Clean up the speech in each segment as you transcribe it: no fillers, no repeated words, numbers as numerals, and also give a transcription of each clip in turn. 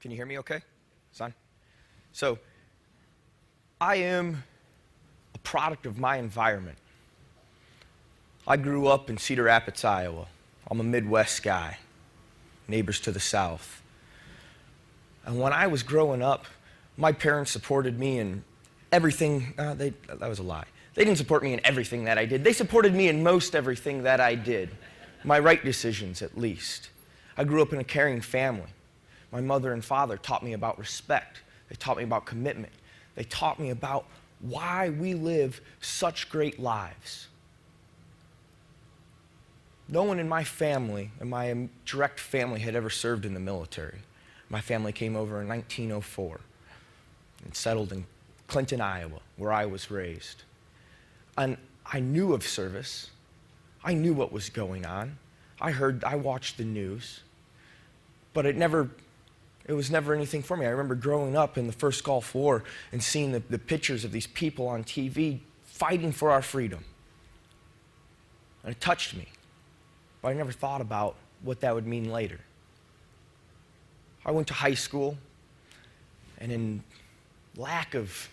Can you hear me okay, son? So, I am a product of my environment. I grew up in Cedar Rapids, Iowa. I'm a Midwest guy, neighbors to the south. And when I was growing up, my parents supported me in everything. That was a lie. They didn't support me in everything that I did. They supported me in most everything that I did. My right decisions, at least. I grew up in a caring family. My mother and father taught me about respect. They taught me about commitment. They taught me about why we live such great lives. No one in my family, in my direct family, had ever served in the military. My family came over in 1904 and settled in Clinton, Iowa, where I was raised. And I knew of service. I knew what was going on. I watched the news, but it was never anything for me. I remember growing up in the first Gulf War and seeing the pictures of these people on TV fighting for our freedom. And it touched me, but I never thought about what that would mean later. I went to high school, and in lack of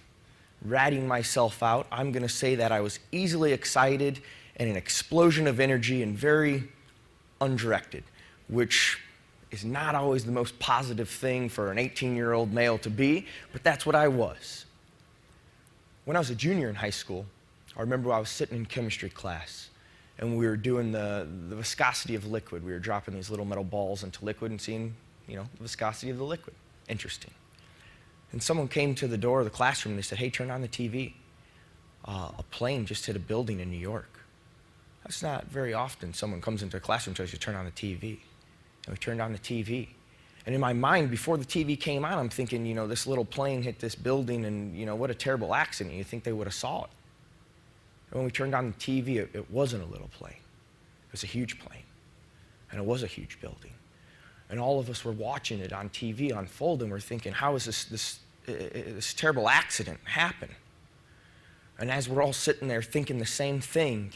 ratting myself out, I'm going to say that I was easily excited and an explosion of energy and very undirected, which is not always the most positive thing for an 18-year-old male to be, but that's what I was. When I was a junior in high school, I remember I was sitting in chemistry class, and we were doing the viscosity of liquid. We were dropping these little metal balls into liquid and seeing, the viscosity of the liquid. Interesting. And someone came to the door of the classroom and they said, "Hey, turn on the TV. A plane just hit a building in New York." That's not very often someone comes into a classroom and tells you to turn on the TV. And we turned on the TV. And in my mind, before the TV came on, I'm thinking, this little plane hit this building and, what a terrible accident. You'd think they would have saw it. And when we turned on the TV, it wasn't a little plane. It was a huge plane. And it was a huge building. And all of us were watching it on TV unfold, and we're thinking, how is this terrible accident happen? And as we're all sitting there thinking the same thing,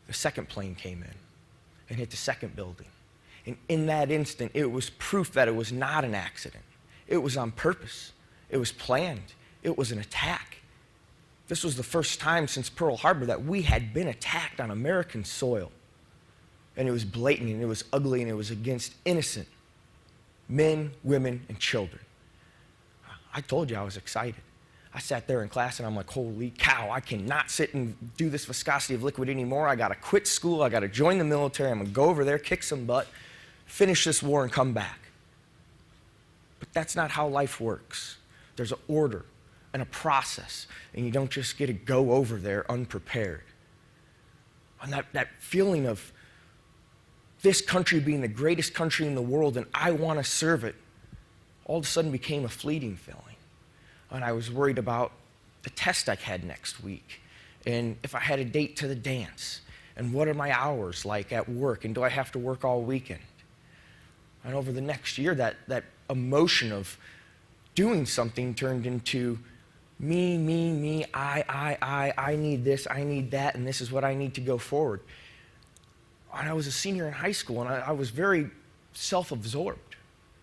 the second plane came in and hit the second building. And in that instant, it was proof that it was not an accident. It was on purpose. It was planned. It was an attack. This was the first time since Pearl Harbor that we had been attacked on American soil. And it was blatant, and it was ugly, and it was against innocent men, women, and children. I told you I was excited. I sat there in class, and I'm like, holy cow, I cannot sit and do this viscosity of liquid anymore. I got to quit school. I got to join the military. I'm going to go over there, kick some butt, finish this war, and come back. But that's not how life works. There's an order and a process, and you don't just get to go over there unprepared. And that feeling of this country being the greatest country in the world and I want to serve it, all of a sudden became a fleeting feeling. And I was worried about the test I had next week, and if I had a date to the dance, and what are my hours like at work, and do I have to work all weekend? And over the next year, that emotion of doing something turned into me, I need this, I need that, and this is what I need to go forward. And I was a senior in high school, and I was very self-absorbed.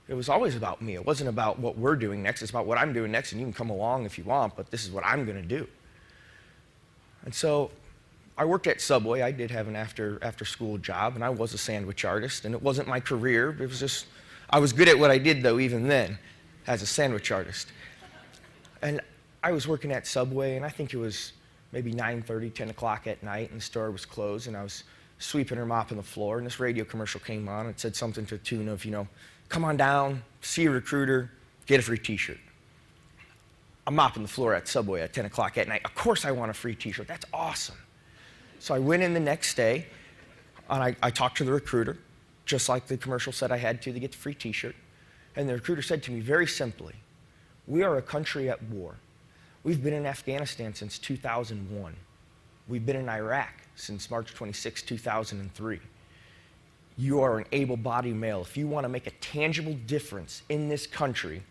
It was always about me. It wasn't about what we're doing next. It's about what I'm doing next, and you can come along if you want, but this is what I'm going to do. And so I worked at Subway. I did have an after-school job, and I was a sandwich artist, and it wasn't my career. It was just, I was good at what I did, though, even then, as a sandwich artist. And I was working at Subway, and I think it was maybe 9:30, 10 o'clock at night, and the store was closed, and I was sweeping or mopping the floor, and this radio commercial came on. It said something to the tune of, come on down, see a recruiter, get a free t-shirt. I'm mopping the floor at Subway at 10 o'clock at night. Of course I want a free t-shirt. That's awesome. So I went in the next day, and I talked to the recruiter, just like the commercial said I had to get the free t-shirt. And the recruiter said to me very simply, "We are a country at war. We've been in Afghanistan since 2001. We've been in Iraq since March 26, 2003. You are an able-bodied male. If you want to make a tangible difference in this country,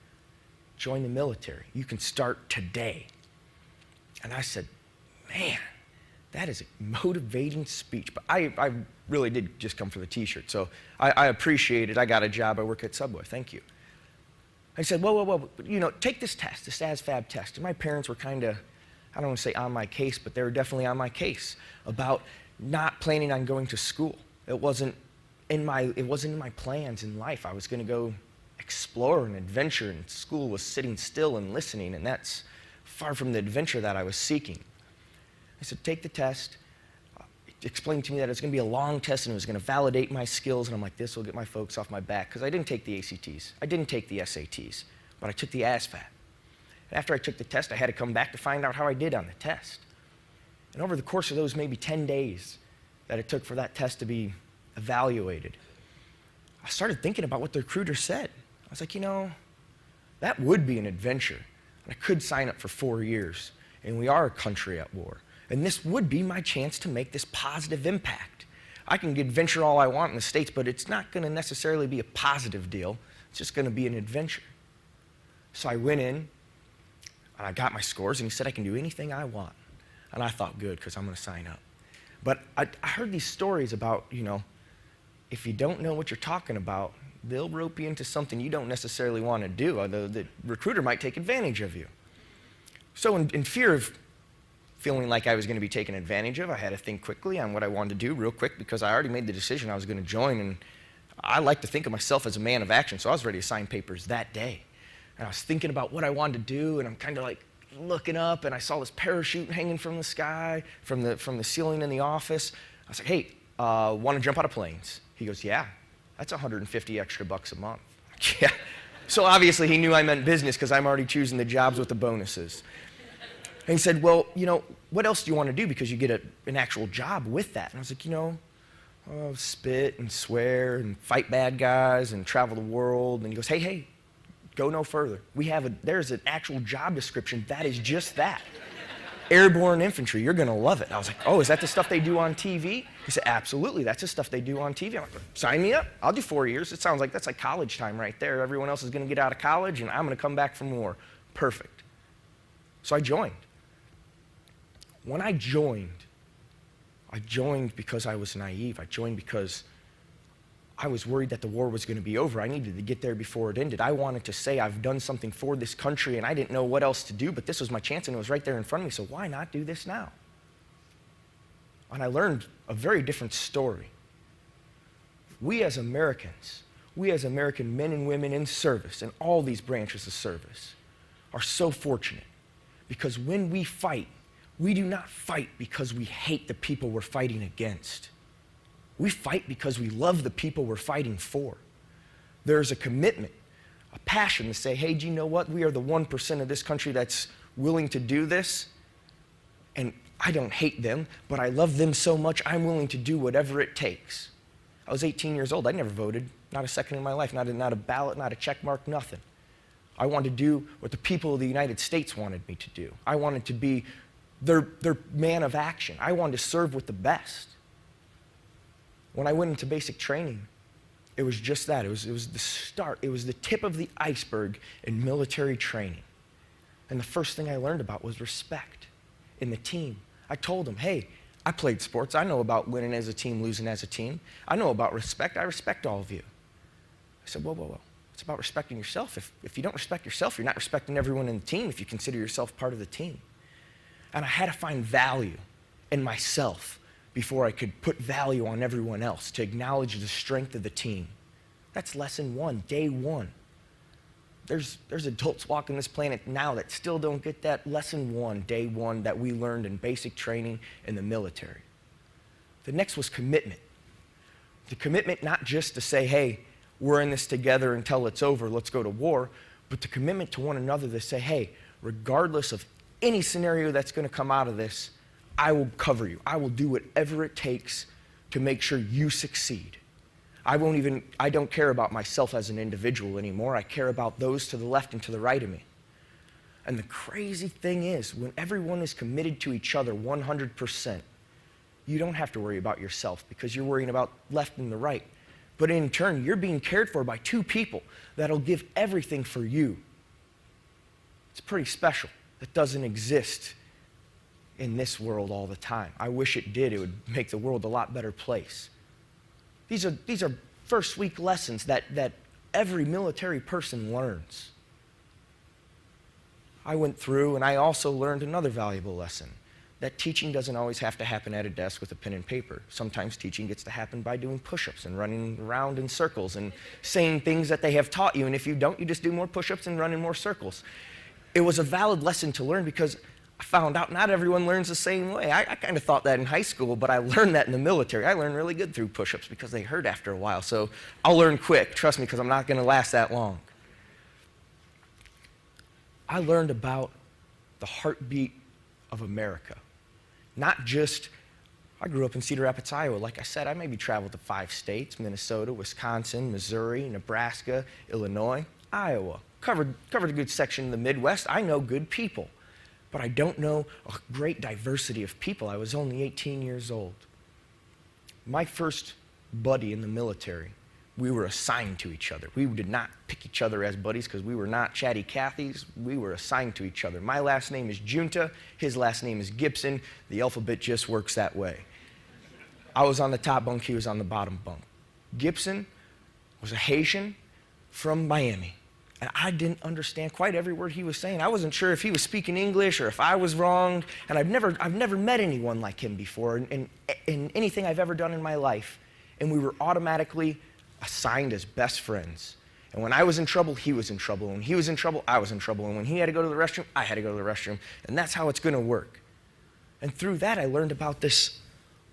join the military. You can start today." And I said, man, that is a motivating speech. But I really did just come for the t-shirt, so I appreciate it. I got a job. I work at Subway. Thank you. I said, whoa, take this test, this ASVAB test. And my parents were kind of, I don't want to say on my case, but they were definitely on my case about not planning on going to school. It wasn't in my plans in life. I was going to go explore and adventure, and school was sitting still and listening, and that's far from the adventure that I was seeking. I said, take the test. It explained to me that it was going to be a long test and it was going to validate my skills, and I'm like, this will get my folks off my back, because I didn't take the ACTs. I didn't take the SATs, but I took the ASVAB. After I took the test, I had to come back to find out how I did on the test. And over the course of those maybe 10 days that it took for that test to be evaluated, I started thinking about what the recruiter said. I was like, that would be an adventure. And I could sign up for 4 years, and we are a country at war. And this would be my chance to make this positive impact. I can adventure all I want in the States, but it's not going to necessarily be a positive deal. It's just going to be an adventure. So I went in, and I got my scores, and he said I can do anything I want. And I thought, good, because I'm going to sign up. But I heard these stories about, if you don't know what you're talking about, they'll rope you into something you don't necessarily want to do. The recruiter might take advantage of you. So in fear of feeling like I was going to be taken advantage of, I had to think quickly on what I wanted to do real quick, because I already made the decision I was going to join, and I like to think of myself as a man of action, so I was ready to sign papers that day. And I was thinking about what I wanted to do, and I'm kind of like looking up, and I saw this parachute hanging from the sky, from the ceiling in the office. I was like, hey, want to jump out of planes? He goes, yeah, that's 150 extra bucks a month. Yeah. So obviously he knew I meant business, because I'm already choosing the jobs with the bonuses. And he said, well, what else do you want to do, because you get an actual job with that? And I was like, spit and swear and fight bad guys and travel the world. And he goes, hey, go no further. There's an actual job description that is just that. Airborne infantry, you're going to love it. And I was like, oh, is that the stuff they do on TV? He said, absolutely, that's the stuff they do on TV. I'm like, sign me up. I'll do 4 years. It sounds like that's like college time right there. Everyone else is going to get out of college, and I'm going to come back for more. Perfect. So I joined. When I joined because I was naive. I joined because I was worried that the war was going to be over. I needed to get there before it ended. I wanted to say I've done something for this country, and I didn't know what else to do, but this was my chance, and it was right there in front of me, so why not do this now? And I learned a very different story. We as Americans, we as American men and women in service, in all these branches of service, are so fortunate, because when we fight, we do not fight because we hate the people we're fighting against. We fight because we love the people we're fighting for. There's a commitment, a passion to say, hey, do you know what? We are the 1% of this country that's willing to do this, and I don't hate them, but I love them so much I'm willing to do whatever it takes. I was 18 years old. I never voted, not a second in my life, not a ballot, not a check mark, nothing. I wanted to do what the people of the United States wanted me to do. I wanted to be their man of action. I wanted to serve with the best. When I went into basic training, it was just that. It was the start. It was the tip of the iceberg in military training. And the first thing I learned about was respect in the team. I told them, hey, I played sports. I know about winning as a team, losing as a team. I know about respect. I respect all of you. I said, whoa. It's about respecting yourself. If you don't respect yourself, you're not respecting everyone in the team if you consider yourself part of the team. And I had to find value in myself before I could put value on everyone else, to acknowledge the strength of the team. That's lesson one, day one. There's adults walking this planet now that still don't get that lesson one, day one, that we learned in basic training in the military. The next was commitment. The commitment not just to say, hey, we're in this together until it's over, let's go to war, but the commitment to one another to say, hey, regardless of any scenario that's going to come out of this, I will cover you. I will do whatever it takes to make sure you succeed. I don't care about myself as an individual anymore. I care about those to the left and to the right of me. And the crazy thing is, when everyone is committed to each other 100%, you don't have to worry about yourself, because you're worrying about left and the right. But in turn, you're being cared for by two people that'll give everything for you. It's pretty special. That doesn't exist in this world all the time. I wish it did. It would make the world a lot better place. These are first week lessons that every military person learns. I went through and I also learned another valuable lesson, that teaching doesn't always have to happen at a desk with a pen and paper. Sometimes teaching gets to happen by doing push-ups and running around in circles and saying things that they have taught you, and if you don't, you just do more push-ups and run in more circles. It was a valid lesson to learn because I found out not everyone learns the same way. I kind of thought that in high school, but I learned that in the military. I learned really good through push-ups because they hurt after a while, so I'll learn quick, trust me, because I'm not going to last that long. I learned about the heartbeat of America. Not just, I grew up in Cedar Rapids, Iowa. Like I said, I maybe traveled to 5 states, Minnesota, Wisconsin, Missouri, Nebraska, Illinois, Iowa. Covered a good section in the Midwest. I know good people, but I don't know a great diversity of people. I was only 18 years old. My first buddy in the military, we were assigned to each other. We did not pick each other as buddies because we were not chatty Cathys. We were assigned to each other. My last name is Giunta. His last name is Gibson. The alphabet just works that way. I was on the top bunk. He was on the bottom bunk. Gibson was a Haitian from Miami. And I didn't understand quite every word he was saying. I wasn't sure if he was speaking English or if I was wrong. And I've never met anyone like him before in anything I've ever done in my life. And we were automatically assigned as best friends. And when I was in trouble, he was in trouble. When he was in trouble, I was in trouble. And when he had to go to the restroom, I had to go to the restroom. And that's how it's going to work. And through that, I learned about this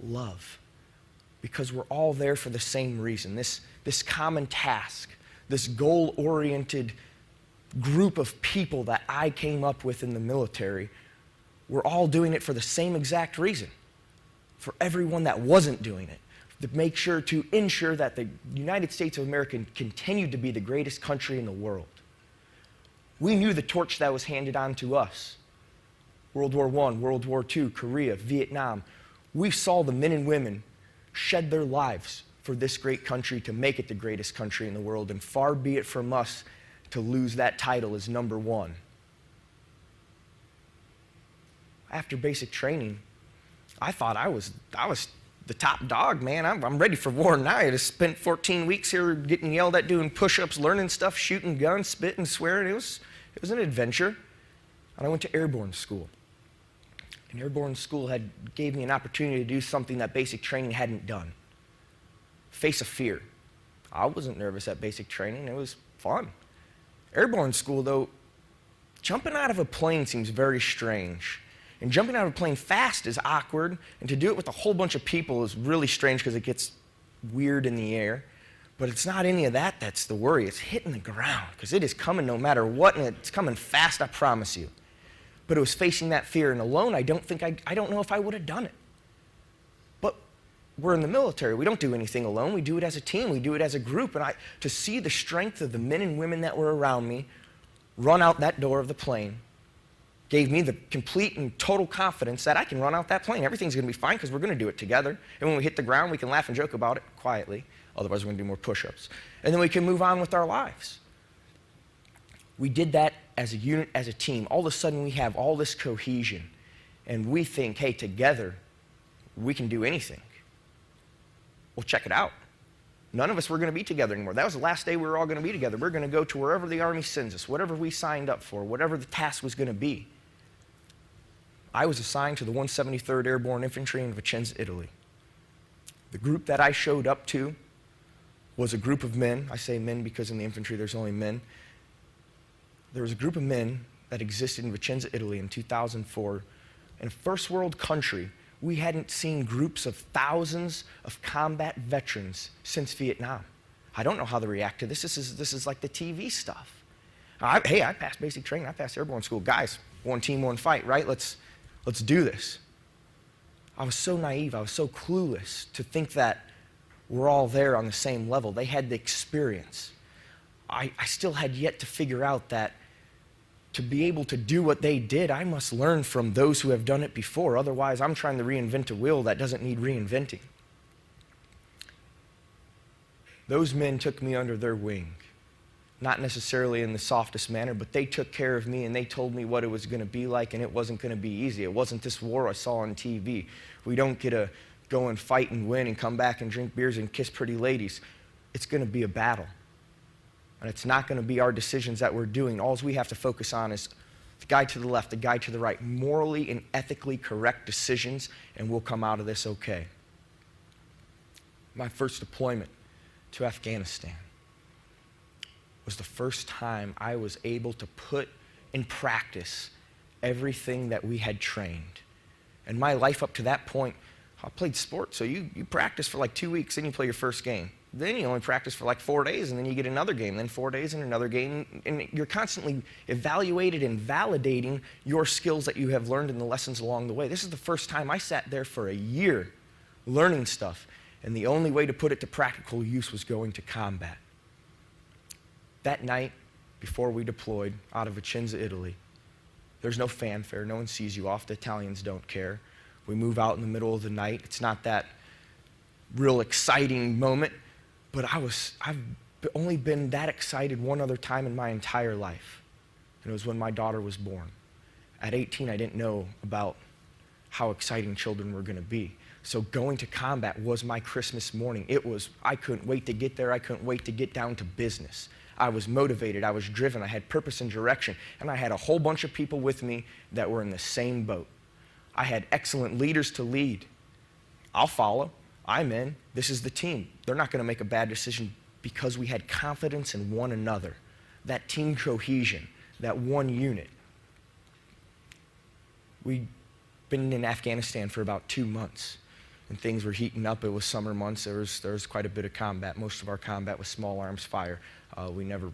love. Because we're all there for the same reason. This common task, this goal-oriented group of people that I came up with in the military, we're all doing it for the same exact reason. For everyone that wasn't doing it. To make sure to ensure that the United States of America continued to be the greatest country in the world. We knew the torch that was handed on to us. World War I, World War II, Korea, Vietnam. We saw the men and women shed their lives for this great country to make it the greatest country in the world, and far be it from us to lose that title as number one. After basic training, I thought I was the top dog, man. I'm ready for war now. I just spent 14 weeks here getting yelled at, doing push-ups, learning stuff, shooting guns, spitting, swearing. It was an adventure. And I went to Airborne school. And Airborne school gave me an opportunity to do something that basic training hadn't done. Face a fear. I wasn't nervous at basic training. It was fun. Airborne school, though, jumping out of a plane seems very strange. And jumping out of a plane fast is awkward, and to do it with a whole bunch of people is really strange because it gets weird in the air. But it's not any of that that's the worry. It's hitting the ground because it is coming no matter what, and it's coming fast, I promise you. But it was facing that fear, and alone, I don't know if I would have done it. But we're in the military. We don't do anything alone. We do it as a team. We do it as a group. And to see the strength of the men and women that were around me run out that door of the plane gave me the complete and total confidence that I can run out that plane. Everything's going to be fine because we're going to do it together. And when we hit the ground, we can laugh and joke about it quietly. Otherwise, we're going to do more push-ups. And then we can move on with our lives. We did that as a unit, as a team. All of a sudden, we have all this cohesion. And we think, hey, together, we can do anything. Well, check it out. None of us were going to be together anymore. That was the last day we were all going to be together. We're going to go to wherever the Army sends us, whatever we signed up for, whatever the task was going to be. I was assigned to the 173rd Airborne Infantry in Vicenza, Italy. The group that I showed up to was a group of men. I say men because in the infantry there's only men. There was a group of men that existed in Vicenza, Italy in 2004. In a first world country, we hadn't seen groups of thousands of combat veterans since Vietnam. I don't know how they react to this. This is like the TV stuff. Hey, I passed basic training. I passed airborne school. Guys, one team, one fight, right? Let's do this. I was so naive. I was so clueless to think that we're all there on the same level. They had the experience. I still had yet to figure out that to be able to do what they did, I must learn from those who have done it before. Otherwise, I'm trying to reinvent a wheel that doesn't need reinventing. Those men took me under their wing. Not necessarily in the softest manner, but they took care of me and they told me what it was going to be like, and it wasn't going to be easy. It wasn't this war I saw on TV. We don't get to go and fight and win and come back and drink beers and kiss pretty ladies. It's going to be a battle. And it's not going to be our decisions that we're doing. All we have to focus on is the guy to the left, the guy to the right, morally and ethically correct decisions, and we'll come out of this okay. My first deployment to Afghanistan was the first time I was able to put in practice everything that we had trained. And my life up to that point, I played sports, so you practice for like 2 weeks, then you play your first game. Then you only practice for like 4 days, and then you get another game, then 4 days and another game, and you're constantly evaluated and validating your skills that you have learned in the lessons along the way. This is the first time I sat there for a year learning stuff, and the only way to put it to practical use was going to combat. That night, before we deployed out of Vicenza, Italy, there's no fanfare, no one sees you off, the Italians don't care. We move out in the middle of the night. It's not that real exciting moment, but I've only been that excited one other time in my entire life, and it was when my daughter was born. At 18, I didn't know about how exciting children were going to be. So going to combat was my Christmas morning. I couldn't wait to get there. I couldn't wait to get down to business. I was motivated, I was driven, I had purpose and direction, and I had a whole bunch of people with me that were in the same boat. I had excellent leaders to lead. I'll follow, I'm in, this is the team. They're not going to make a bad decision because we had confidence in one another, that team cohesion, that one unit. We'd been in Afghanistan for about 2 months, and things were heating up. It was summer months. There was quite a bit of combat. Most of our combat was small arms fire. We never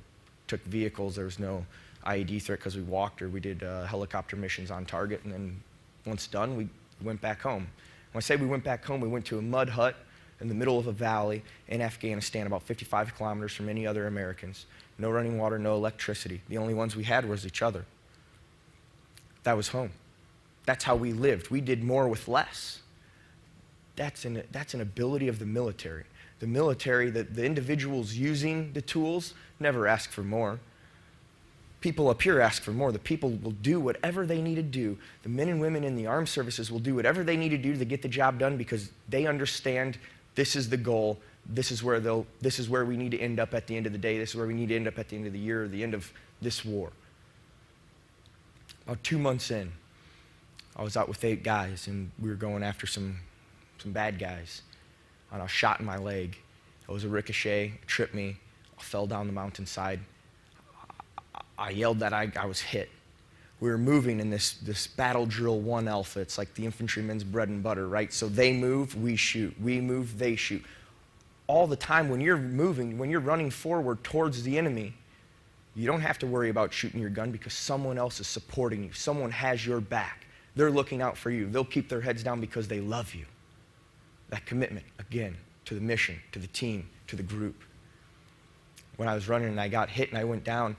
took vehicles. There was no IED threat because we walked, or we did helicopter missions on target, and then once done, we went back home. When I say we went back home, we went to a mud hut in the middle of a valley in Afghanistan, about 55 kilometers from any other Americans. No running water, no electricity. The only ones we had was each other. That was home. That's how we lived. We did more with less. That's an ability of the military. The military, the individuals using the tools, never ask for more. People up here ask for more. The people will do whatever they need to do. The men and women in the armed services will do whatever they need to do to get the job done because they understand this is the goal. This is where we need to end up at the end of the day. This is where we need to end up at the end of the year or the end of this war. About 2 months in, I was out with 8 guys, and we were going after some bad guys. And I was shot in my leg. It was a ricochet, it tripped me. I fell down the mountainside. I yelled that I was hit. We were moving in this battle drill 1 alpha. It's like the infantryman's bread and butter, right? So they move, we shoot. We move, they shoot. All the time when you're moving, when you're running forward towards the enemy, you don't have to worry about shooting your gun because someone else is supporting you. Someone has your back. They're looking out for you. They'll keep their heads down because they love you. That commitment, again, to the mission, to the team, to the group. When I was running and I got hit and I went down,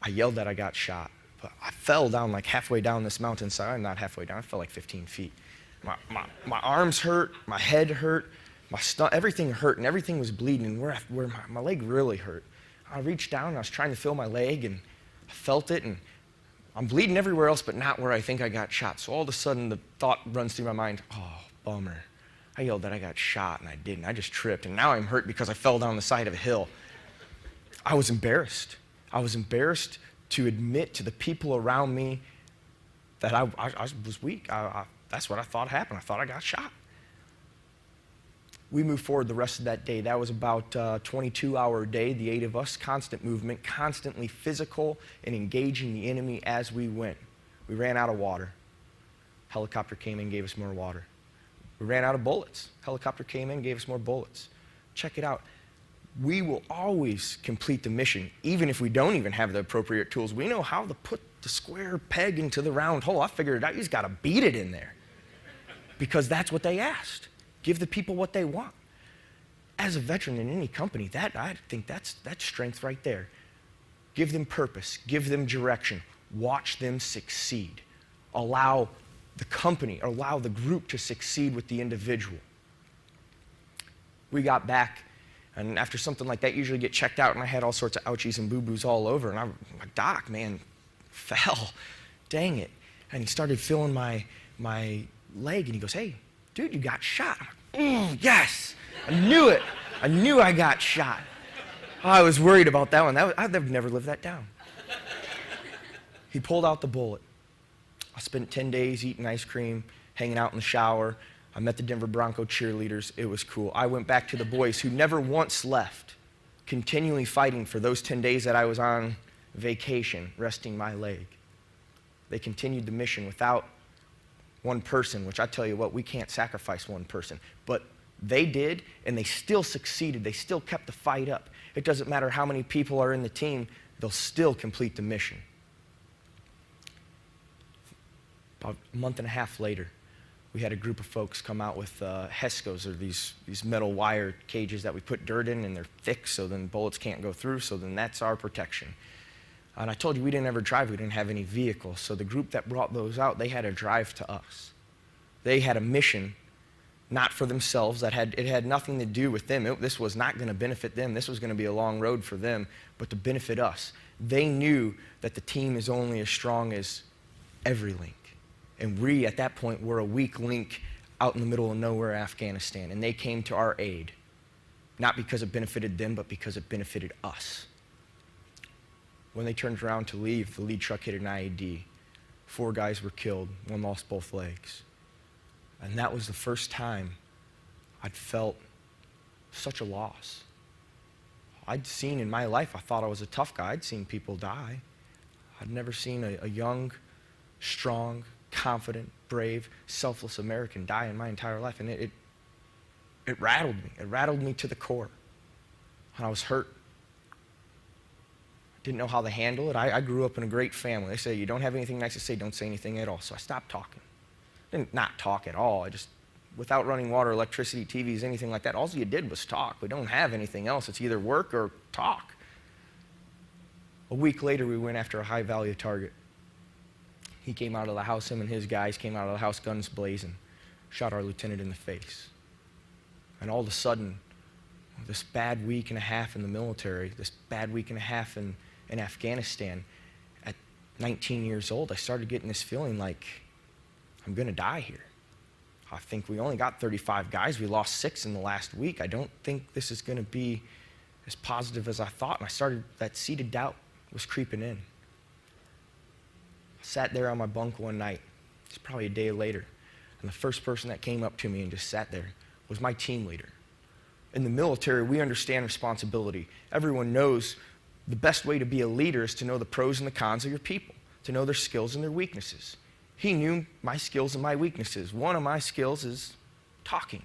I yelled that I got shot. But I fell down like halfway down this mountainside. Not halfway down, I fell like 15 feet. My arms hurt, my head hurt, my stomach, everything hurt, and everything was bleeding. And where my leg really hurt. I reached down and I was trying to feel my leg, and I felt it, and I'm bleeding everywhere else but not where I think I got shot. So all of a sudden the thought runs through my mind, oh, bummer. I yelled that I got shot, and I didn't. I just tripped, and now I'm hurt because I fell down the side of a hill. I was embarrassed. I was embarrassed to admit to the people around me that I was weak. That's what I thought happened. I thought I got shot. We moved forward the rest of that day. That was about a 22-hour day, the 8 of us, constant movement, constantly physical and engaging the enemy as we went. We ran out of water. Helicopter came in, gave us more water. We ran out of bullets. Helicopter came in, gave us more bullets. Check it out. We will always complete the mission, even if we don't even have the appropriate tools. We know how to put the square peg into the round hole. I figured it out. You just got to beat it in there because that's what they asked. Give the people what they want. As a veteran in any company, I think that's strength right there. Give them purpose. Give them direction. Watch them succeed. Allow the company, or allow the group to succeed with the individual. We got back, and after something like that, you usually get checked out, and I had all sorts of ouchies and boo-boos all over, and I'm like, Doc, man, fell, dang it. And he started feeling my leg, and he goes, hey, dude, you got shot. I'm like, yes, I knew it. I knew I got shot. I was worried about that one. I've never lived that down. He pulled out the bullet. I spent 10 days eating ice cream, hanging out in the shower. I met the Denver Bronco cheerleaders. It was cool. I went back to the boys who never once left, continually fighting for those 10 days that I was on vacation, resting my leg. They continued the mission without one person, which I tell you what, we can't sacrifice one person. But they did, and they still succeeded. They still kept the fight up. It doesn't matter how many people are in the team, they'll still complete the mission. About a month and a half later, we had a group of folks come out with HESCOs, or these metal wire cages that we put dirt in, and they're thick, so then bullets can't go through, so then that's our protection. And I told you we didn't ever drive, we didn't have any vehicles, so the group that brought those out, they had to drive to us. They had a mission, not for themselves, it had nothing to do with them. This was not going to benefit them, this was going to be a long road for them, but to benefit us. They knew that the team is only as strong as every link. And we, at that point, were a weak link out in the middle of nowhere, Afghanistan. And they came to our aid, not because it benefited them, but because it benefited us. When they turned around to leave, the lead truck hit an IED. 4 guys were killed, 1 lost both legs. And that was the first time I'd felt such a loss. I'd seen in my life, I thought I was a tough guy. I'd seen people die. I'd never seen a young, strong, confident, brave, selfless American die in my entire life. And it rattled me. It rattled me to the core. And I was hurt. I didn't know how to handle it. I grew up in a great family. They say, you don't have anything nice to say, don't say anything at all. So I stopped talking. I didn't not talk at all. I just, without running water, electricity, TVs, anything like that, all you did was talk. We don't have anything else. It's either work or talk. A week later, we went after a high-value target. He came out of the house, him and his guys came out of the house, guns blazing, shot our lieutenant in the face. And all of a sudden, this bad week and a half in the military, this bad week and a half in Afghanistan, at 19 years old, I started getting this feeling like I'm going to die here. I think we only got 35 guys. We lost 6 in the last week. I don't think this is going to be as positive as I thought. And I started, that seeded doubt was creeping in. Sat there on my bunk one night, it's probably a day later, and the first person that came up to me and just sat there was my team leader. In the military, we understand responsibility. Everyone knows the best way to be a leader is to know the pros and the cons of your people, to know their skills and their weaknesses. He knew my skills and my weaknesses. One of my skills is talking,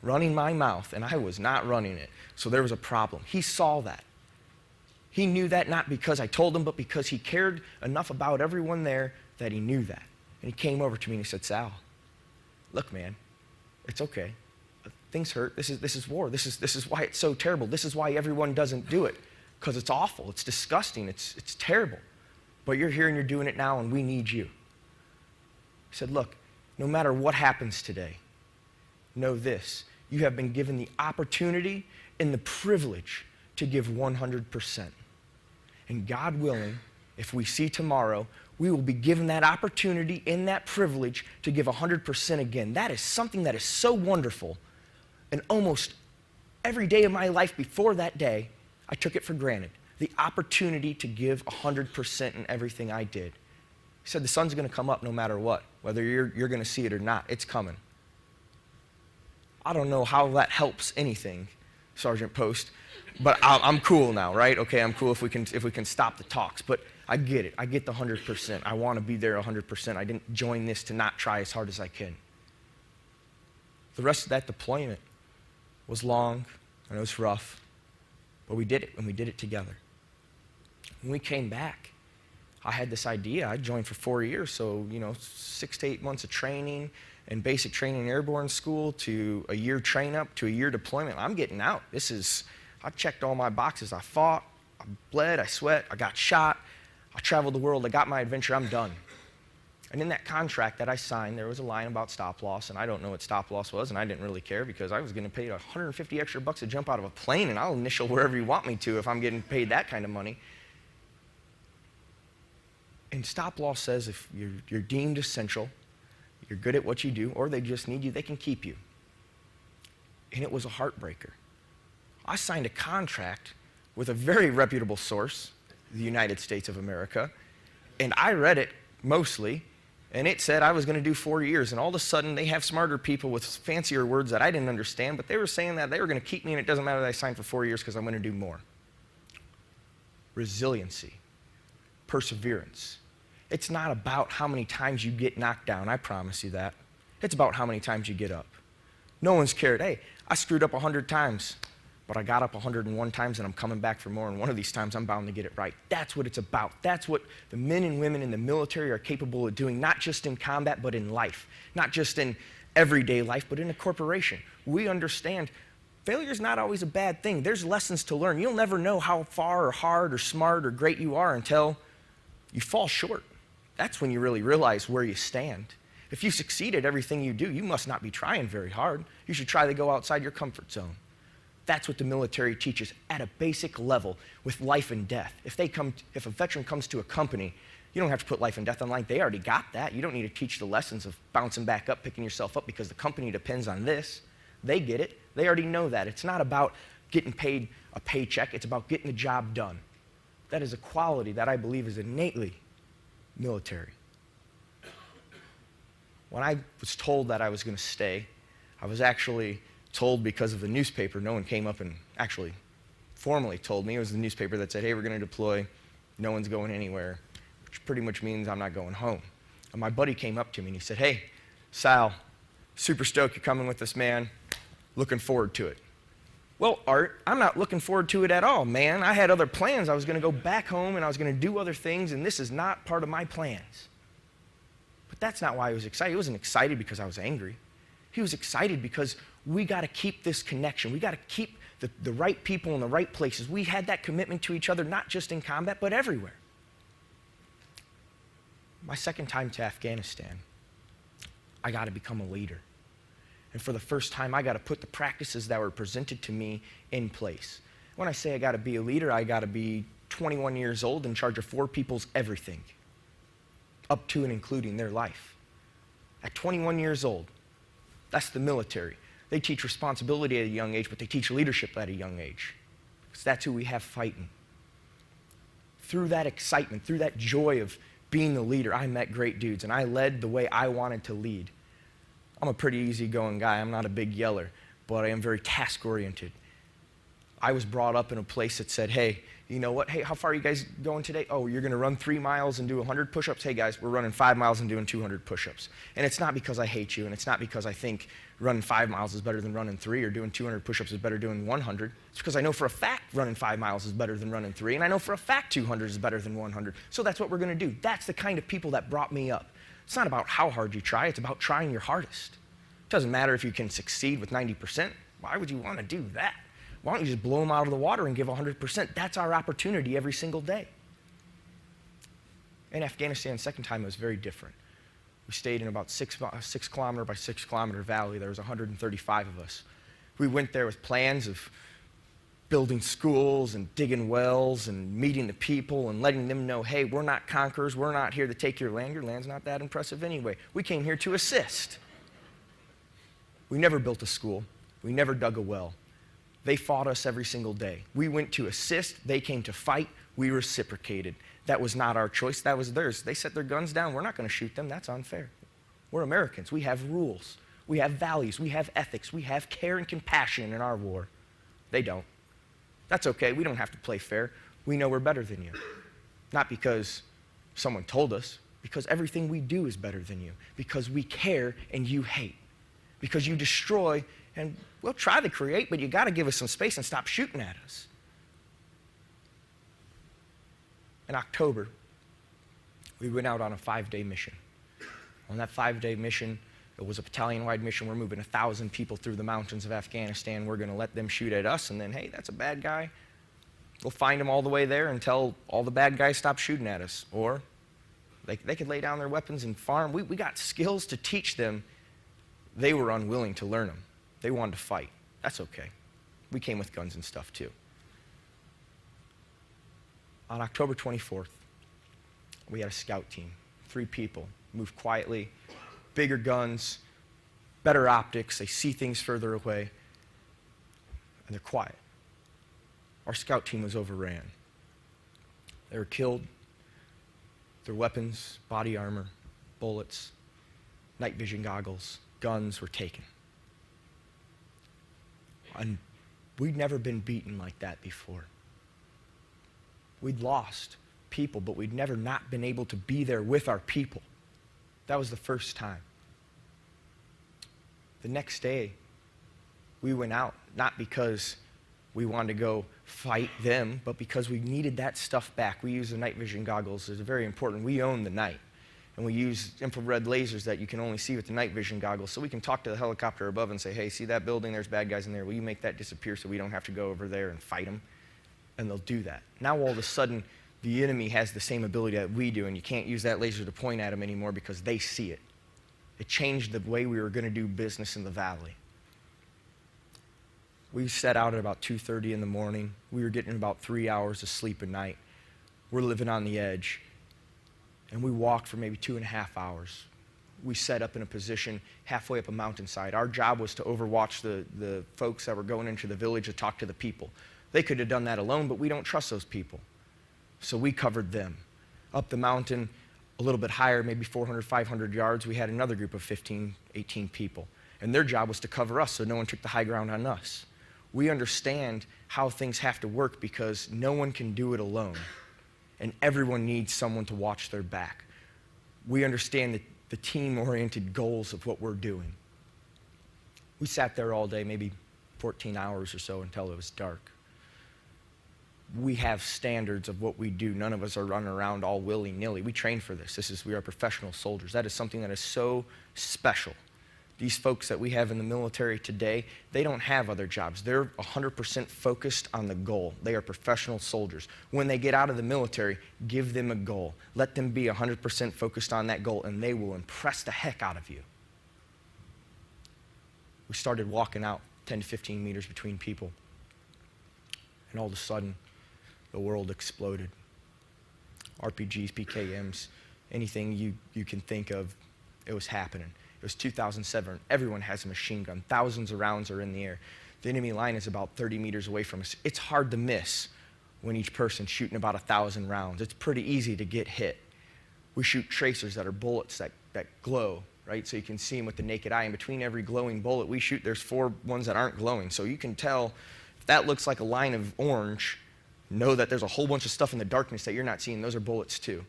running my mouth, and I was not running it, so there was a problem. He saw that. He knew that not because I told him, but because he cared enough about everyone there that he knew that. And he came over to me and he said, Sal, look, man, it's okay. Things hurt. This is war. This is why it's so terrible. This is why everyone doesn't do it, because it's awful. It's disgusting. It's terrible. But you're here and you're doing it now, and we need you. He said, look, no matter what happens today, know this. You have been given the opportunity and the privilege to give 100%. And God willing, if we see tomorrow, we will be given that opportunity and that privilege to give 100% again. That is something that is so wonderful. And almost every day of my life before that day, I took it for granted. The opportunity to give 100% in everything I did. He said the sun's going to come up no matter what, whether you're going to see it or not. It's coming. I don't know how that helps anything, Sergeant Post, but I'm cool now, right? Okay, I'm cool if we can stop the talks. But I get it. I get the 100%. I want to be there 100%. I didn't join this to not try as hard as I can. The rest of that deployment was long and it was rough, but we did it, and we did it together. When we came back, I had this idea. I joined for 4 years, so 6 to 8 months of training and basic training in Airborne school to a year train up to a year deployment. I'm getting out. I checked all my boxes. I fought, I bled, I sweat, I got shot, I traveled the world, I got my adventure, I'm done. And in that contract that I signed, there was a line about stop loss, and I don't know what stop loss was, and I didn't really care because I was getting paid $150 extra to jump out of a plane, and I'll initial wherever you want me to if I'm getting paid that kind of money. And stop loss says if you're deemed essential, you're good at what you do, or they just need you, they can keep you. And it was a heartbreaker. I signed a contract with a very reputable source, the United States of America, And I read it mostly, and it said I was going to do 4 years. And all of a sudden, they have smarter people with fancier words that I didn't understand, but they were saying that they were going to keep me, and it doesn't matter that I signed for 4 years because I'm going to do more. Resiliency, perseverance. It's not about how many times you get knocked down, I promise you that. It's about how many times you get up. No one's cared, hey, I screwed up 100 times, but I got up 101 times and I'm coming back for more, and one of these times I'm bound to get it right. That's what it's about. That's what the men and women in the military are capable of doing, not just in combat, but in life. Not just in everyday life, but in a corporation. We understand failure is not always a bad thing. There's lessons to learn. You'll never know how far or hard or smart or great you are until you fall short. That's when you really realize where you stand. If you succeed at everything you do, you must not be trying very hard. You should try to go outside your comfort zone. That's what the military teaches at a basic level with life and death. If a veteran comes to a company, you don't have to put life and death on the line. They already got that. You don't need to teach the lessons of bouncing back up, picking yourself up because the company depends on this. They get it. They already know that. It's not about getting paid a paycheck. It's about getting the job done. That is a quality that I believe is innately military. When I was told that I was going to stay, I was actually told because of the newspaper. No one came up and actually formally told me. It was the newspaper that said, hey, we're going to deploy. No one's going anywhere, which pretty much means I'm not going home. And my buddy came up to me and he said, hey, Sal, super stoked you're coming with us, man. Looking forward to it. Well, Art, I'm not looking forward to it at all, man. I had other plans. I was going to go back home and I was going to do other things, and this is not part of my plans. But that's not why he was excited. He wasn't excited because I was angry. He was excited because we got to keep this connection. We got to keep the right people in the right places. We had that commitment to each other, not just in combat, but everywhere. My second time to Afghanistan, I got to become a leader. And for the first time, I got to put the practices that were presented to me in place. When I say I got to be a leader, I got to be 21 years old in charge of 4 people's everything, up to and including their life. At 21 years old, that's the military. They teach responsibility at a young age, but they teach leadership at a young age, because that's who we have fighting. Through that excitement, through that joy of being the leader, I met great dudes, and I led the way I wanted to lead. I'm a pretty easygoing guy. I'm not a big yeller, but I am very task-oriented. I was brought up in a place that said, hey, you know what? Hey, how far are you guys going today? Oh, you're going to run 3 miles and do 100 push-ups? Hey, guys, we're running 5 miles and doing 200 push-ups. And it's not because I hate you, and it's not because I think running 5 miles is better than running 3, or doing 200 push-ups is better than doing 100. It's because I know for a fact running 5 miles is better than running 3, and I know for a fact 200 is better than 100. So that's what we're going to do. That's the kind of people that brought me up. It's not about how hard you try. It's about trying your hardest. It doesn't matter if you can succeed with 90%. Why would you want to do that? Why don't you just blow them out of the water and give 100%? That's our opportunity every single day. In Afghanistan, the second time, it was very different. We stayed in about 6 kilometer by 6 kilometer valley. There was 135 of us. We went there with plans of building schools and digging wells and meeting the people and letting them know, hey, we're not conquerors. We're not here to take your land. Your land's not that impressive anyway. We came here to assist. We never built a school. We never dug a well. They fought us every single day. We went to assist. They came to fight. We reciprocated. That was not our choice. That was theirs. They set their guns down. We're not going to shoot them. That's unfair. We're Americans. We have rules. We have values. We have ethics. We have care and compassion in our war. They don't. That's okay. We don't have to play fair. We know we're better than you. Not because someone told us, because everything we do is better than you. Because we care and you hate. Because you destroy, and we'll try to create, but you got to give us some space and stop shooting at us. In October, we went out on a 5-day mission. On that 5-day mission, it was a battalion-wide mission. We're moving 1,000 people through the mountains of Afghanistan. We're going to let them shoot at us, and then, hey, that's a bad guy. We'll find them all the way there until all the bad guys stop shooting at us. Or they could lay down their weapons and farm. We got skills to teach them. They were unwilling to learn them. They wanted to fight. That's okay. We came with guns and stuff too. On October 24th, we had a scout team, 3 people, moved quietly, bigger guns, better optics, they see things further away, and they're quiet. Our scout team was overran. They were killed. Their weapons, body armor, bullets, night vision goggles, guns were taken. And we'd never been beaten like that before. We'd lost people, but we'd never not been able to be there with our people. That was the first time. The next day, we went out, not because we wanted to go fight them, but because we needed that stuff back. We used the night vision goggles. It's very important. We own the night. And we use infrared lasers that you can only see with the night vision goggles, so we can talk to the helicopter above and say, hey, see that building? There's bad guys in there. Will you make that disappear so we don't have to go over there and fight them? And they'll do that. Now all of a sudden, the enemy has the same ability that we do, and you can't use that laser to point at them anymore because they see it. It changed the way we were going to do business in the valley. We set out at about 2:30 in the morning. We were getting about 3 hours of sleep a night. We're living on the edge. And we walked for maybe 2.5 hours. We set up in a position halfway up a mountainside. Our job was to overwatch the folks that were going into the village to talk to the people. They could have done that alone, but we don't trust those people. So we covered them. Up the mountain, a little bit higher, maybe 400, 500 yards, we had another group of 15, 18 people. And their job was to cover us so no one took the high ground on us. We understand how things have to work because no one can do it alone. And everyone needs someone to watch their back. We understand the team-oriented goals of what we're doing. We sat there all day, maybe 14 hours or so until it was dark. We have standards of what we do. None of us are running around all willy-nilly. We train for this. We are professional soldiers. That is something that is so special. These folks that we have in the military today, they don't have other jobs. They're 100% focused on the goal. They are professional soldiers. When they get out of the military, give them a goal. Let them be 100% focused on that goal, and they will impress the heck out of you. We started walking out 10 to 15 meters between people, and all of a sudden, the world exploded. RPGs, PKMs, anything you can think of, it was happening. It was 2007. Everyone has a machine gun. Thousands of rounds are in the air. The enemy line is about 30 meters away from us. It's hard to miss when each person's shooting about 1,000 rounds. It's pretty easy to get hit. We shoot tracers that are bullets that glow, right? So you can see them with the naked eye. And between every glowing bullet we shoot, there's 4 ones that aren't glowing. So you can tell if that looks like a line of orange, know that there's a whole bunch of stuff in the darkness that you're not seeing. Those are bullets too.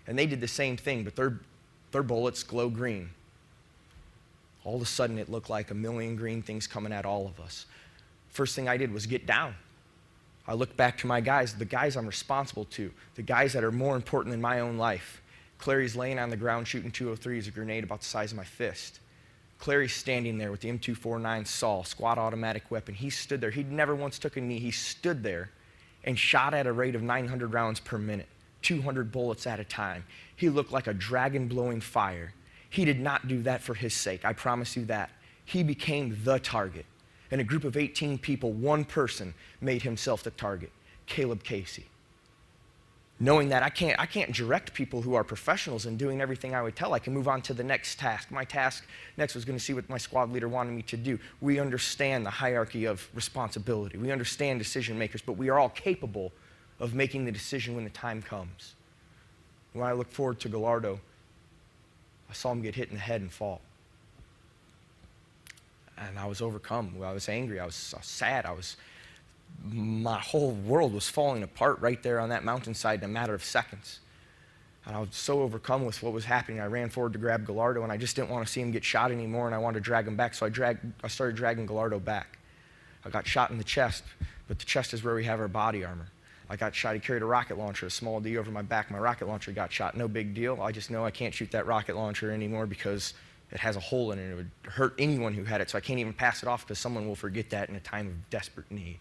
And they did the same thing, but their bullets glow green. All of a sudden, it looked like a million green things coming at all of us. First thing I did was get down. I looked back to my guys, the guys I'm responsible to, the guys that are more important than my own life. Clary's laying on the ground shooting 203s, a grenade about the size of my fist. Clary's standing there with the M249 Saul, squad automatic weapon. He stood there. He'd never once took a knee. He stood there and shot at a rate of 900 rounds per minute, 200 bullets at a time. He looked like a dragon blowing fire. He did not do that for his sake, I promise you that. He became the target. In a group of 18 people, one person made himself the target, Caleb Casey. Knowing that I can't direct people who are professionals in doing everything I would tell. I can move on to the next task. My task next was going to see what my squad leader wanted me to do. We understand the hierarchy of responsibility. We understand decision makers, but we are all capable of making the decision when the time comes. When I look forward to Gallardo, I saw him get hit in the head and fall. And I was overcome. I was angry. I was sad. My whole world was falling apart right there on that mountainside in a matter of seconds. And I was so overcome with what was happening. I ran forward to grab Gallardo, and I just didn't want to see him get shot anymore, and I wanted to drag him back. So I started dragging Gallardo back. I got shot in the chest, but the chest is where we have our body armor. I got shot. He carried a rocket launcher, a small D over my back. My rocket launcher got shot. No big deal. I just know I can't shoot that rocket launcher anymore because it has a hole in it. It would hurt anyone who had it, so I can't even pass it off because someone will forget that in a time of desperate need.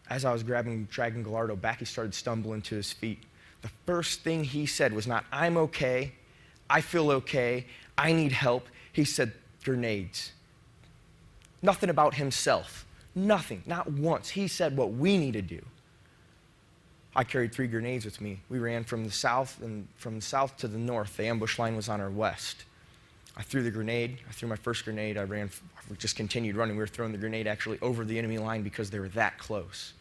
As I was dragging Gallardo back, he started stumbling to his feet. The first thing he said was not, I'm okay, I feel okay, I need help. He said, grenades. Nothing about himself. Nothing, not once. He said what we need to do. I carried 3 grenades with me. We ran from the south to the north. The ambush line was on our west. I threw the grenade. I threw my first grenade. We just continued running. We were throwing the grenade actually over the enemy line because they were that close.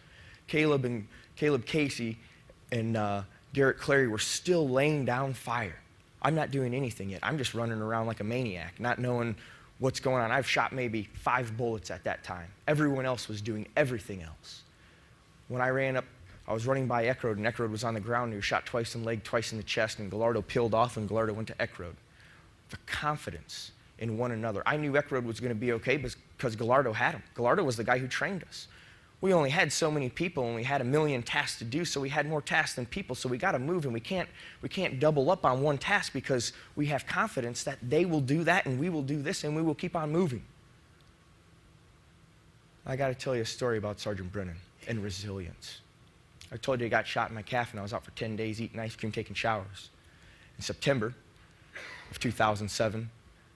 Caleb Casey and Garrett Clary were still laying down fire. I'm not doing anything yet. I'm just running around like a maniac, not knowing what's going on. I've shot maybe 5 bullets at that time. Everyone else was doing everything else. When I ran up, I was running by Ekrode, and Ekrode was on the ground. He was shot twice in the leg, twice in the chest, and Gallardo peeled off, and Gallardo went to Ekrode. The confidence in one another. I knew Ekrode was going to be okay because Gallardo had him. Gallardo was the guy who trained us. We only had so many people, and we had 1 million tasks to do, so we had more tasks than people, so we got to move, and we can't double up on one task because we have confidence that they will do that, and we will do this, and we will keep on moving. I got to tell you a story about Sergeant Brennan and resilience. I told you I got shot in my calf, and I was out for 10 days eating ice cream, taking showers. In September of 2007,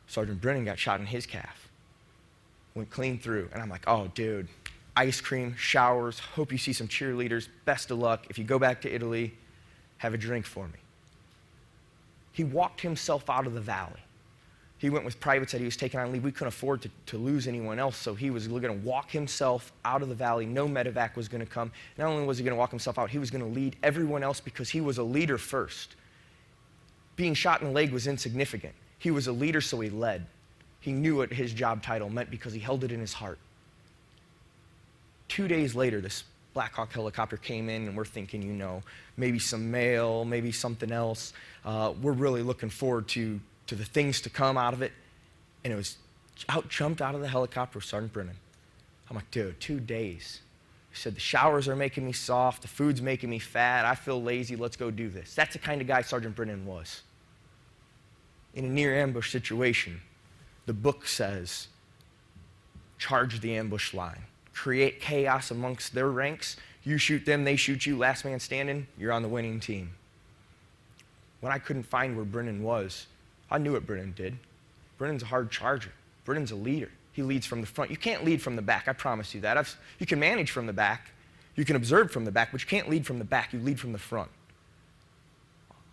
Sergeant Brennan got shot in his calf. Went clean through, and I'm like, oh, dude, ice cream, showers, hope you see some cheerleaders, best of luck. If you go back to Italy, have a drink for me. He walked himself out of the valley. He went with privates that he was taking on leave. We couldn't afford to lose anyone else, so he was going to walk himself out of the valley. No medevac was going to come. Not only was he going to walk himself out, he was going to lead everyone else because he was a leader first. Being shot in the leg was insignificant. He was a leader, so he led. He knew what his job title meant because he held it in his heart. 2 days later, this Black Hawk helicopter came in, and we're thinking, you know, maybe some mail, maybe something else. We're really looking forward to the things to come out of it. And it was jumped out of the helicopter with Sergeant Brennan. I'm like, dude, 2 days. He said, the showers are making me soft, the food's making me fat, I feel lazy, let's go do this. That's the kind of guy Sergeant Brennan was. In a near ambush situation, the book says, charge the ambush line. Create chaos amongst their ranks. You shoot them, they shoot you, last man standing, you're on the winning team. When I couldn't find where Brennan was, I knew what Brennan did. Brennan's a hard charger. Brennan's a leader. He leads from the front. You can't lead from the back, I promise you that. You can manage from the back, you can observe from the back, but you can't lead from the back, you lead from the front.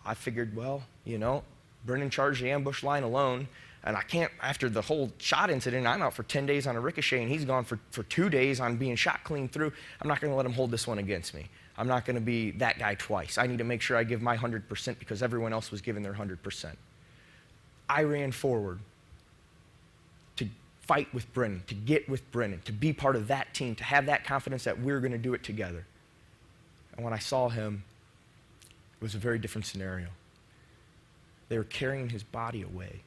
I figured, well, you know, Brennan charged the ambush line alone, and I can't, after the whole shot incident, I'm out for 10 days on a ricochet, and he's gone for 2 days on being shot clean through. I'm not going to let him hold this one against me. I'm not going to be that guy twice. I need to make sure I give my 100% because everyone else was giving their 100%. I ran forward to fight with Brennan, to get with Brennan, to be part of that team, to have that confidence that we're going to do it together. And when I saw him, it was a very different scenario. They were carrying his body away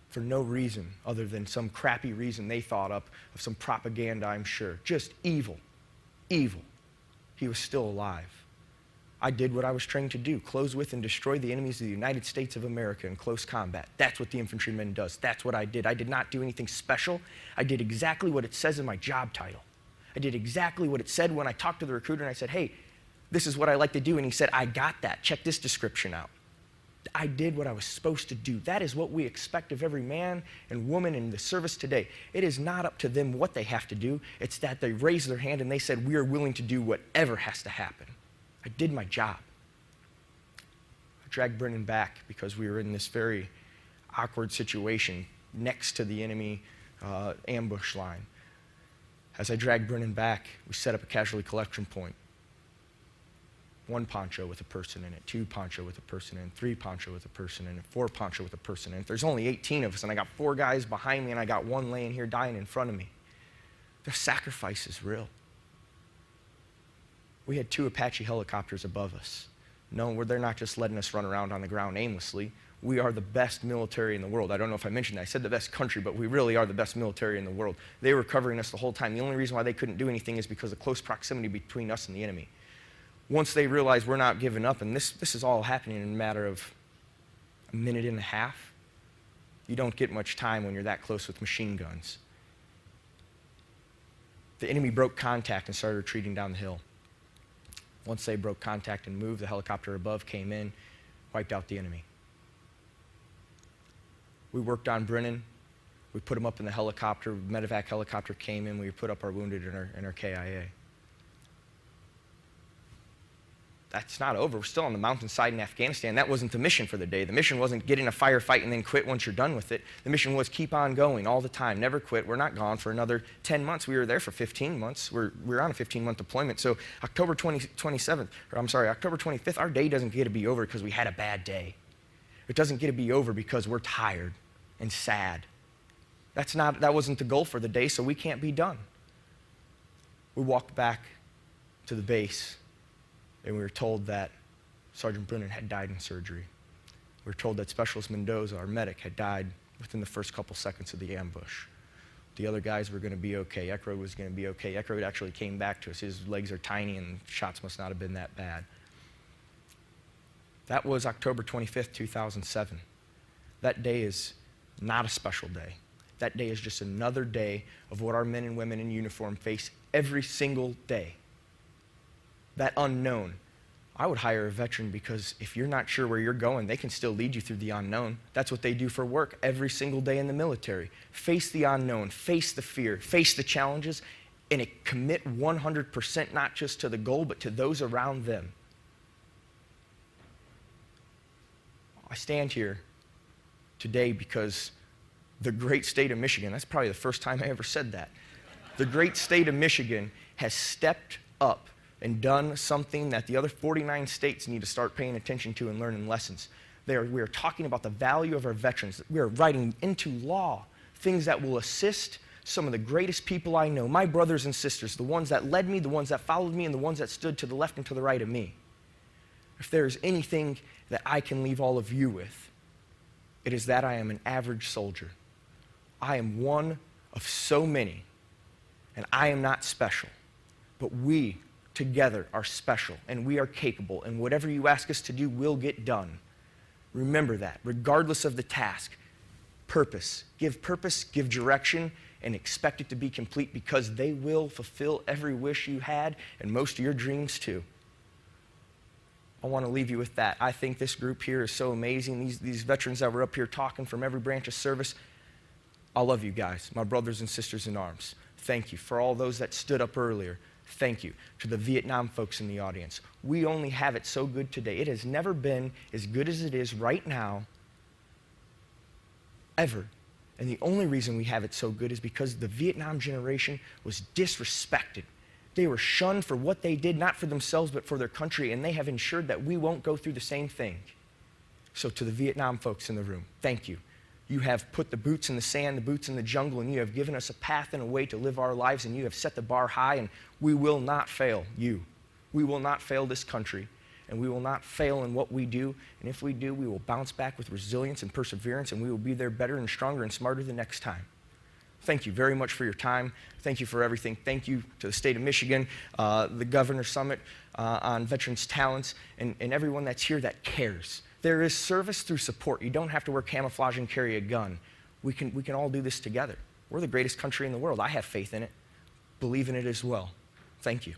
for no reason other than some crappy reason they thought up of some propaganda, I'm sure. Just evil. Evil. He was still alive. I did what I was trained to do, close with and destroy the enemies of the United States of America in close combat. That's what the infantryman does. That's what I did. I did not do anything special. I did exactly what it says in my job title. I did exactly what it said when I talked to the recruiter and I said, hey, this is what I like to do. And he said, I got that. Check this description out. I did what I was supposed to do. That is what we expect of every man and woman in the service today. It is not up to them what they have to do. It's that they raised their hand and they said, we are willing to do whatever has to happen. I did my job. I dragged Brennan back because we were in this very awkward situation next to the enemy ambush line. As I dragged Brennan back, we set up a casualty collection point. 1 poncho with a person in it, 2 poncho with a person in it, 3 poncho with a person in it, 4 poncho with a person in it. There's only 18 of us, and I got 4 guys behind me, and I got 1 laying here dying in front of me. The sacrifice is real. We had 2 Apache helicopters above us. No, they're not just letting us run around on the ground aimlessly. We are the best military in the world. I don't know if I mentioned that. I said the best country, but we really are the best military in the world. They were covering us the whole time. The only reason why they couldn't do anything is because of close proximity between us and the enemy. Once they realized we're not giving up, and this is all happening in a matter of a minute and a half, you don't get much time when you're that close with machine guns. The enemy broke contact and started retreating down the hill. Once they broke contact and moved, the helicopter above came in, wiped out the enemy. We worked on Brennan. We put him up in the helicopter. Medevac helicopter came in. We put up our wounded in our KIA. that's not over. We're still on the mountainside in Afghanistan. That wasn't the mission for the day. The mission wasn't get in a firefight and then quit once you're done with it. The mission was keep on going all the time, never quit. We're not gone for another 10 months. We were there for 15 months. We're on a 15-month deployment. So October 25th, our day doesn't get to be over because we had a bad day. It doesn't get to be over because we're tired and sad. That wasn't the goal for the day, so we can't be done. We walked back to the base, and we were told that Sergeant Brennan had died in surgery. We were told that Specialist Mendoza, our medic, had died within the first couple seconds of the ambush. The other guys were going to be okay. Ekrod was going to be okay. Ekrod actually came back to us. His legs are tiny, and shots must not have been that bad. That was October 25th, 2007. That day is not a special day. That day is just another day of what our men and women in uniform face every single day. That unknown. I would hire a veteran because if you're not sure where you're going, they can still lead you through the unknown. That's what they do for work every single day in the military. Face the unknown, face the fear, face the challenges, and commit 100% not just to the goal, but to those around them. I stand here today because the great state of Michigan, that's probably the first time I ever said that. The great state of Michigan has stepped up and done something that the other 49 states need to start paying attention to and learning lessons. We are talking about the value of our veterans. We are writing into law things that will assist some of the greatest people I know, my brothers and sisters, the ones that led me, the ones that followed me, and the ones that stood to the left and to the right of me. If there is anything that I can leave all of you with, it is that I am an average soldier. I am one of so many, and I am not special, but we together are special, and we are capable, and whatever you ask us to do will get done. Remember that, regardless of the task. Purpose, give direction, and expect it to be complete because they will fulfill every wish you had and most of your dreams too. I want to leave you with that. I think this group here is so amazing. These veterans that were up here talking from every branch of service, I love you guys, my brothers and sisters in arms. Thank you. For all those that stood up earlier, thank you. To the Vietnam folks in the audience, we only have it so good today. It has never been as good as it is right now, ever. And the only reason we have it so good is because the Vietnam generation was disrespected. They were shunned for what they did, not for themselves, but for their country, and they have ensured that we won't go through the same thing. So to the Vietnam folks in the room, thank you. You have put the boots in the sand, the boots in the jungle, and you have given us a path and a way to live our lives, and you have set the bar high, and we will not fail you. We will not fail this country, and we will not fail in what we do, and if we do, we will bounce back with resilience and perseverance, and we will be there better and stronger and smarter the next time. Thank you very much for your time. Thank you for everything. Thank you to the state of Michigan, the Governor's Summit on Veterans Talents, and everyone that's here that cares. There is service through support. You don't have to wear camouflage and carry a gun. We can all do this together. We're the greatest country in the world. I have faith in it. Believe in it as well. Thank you.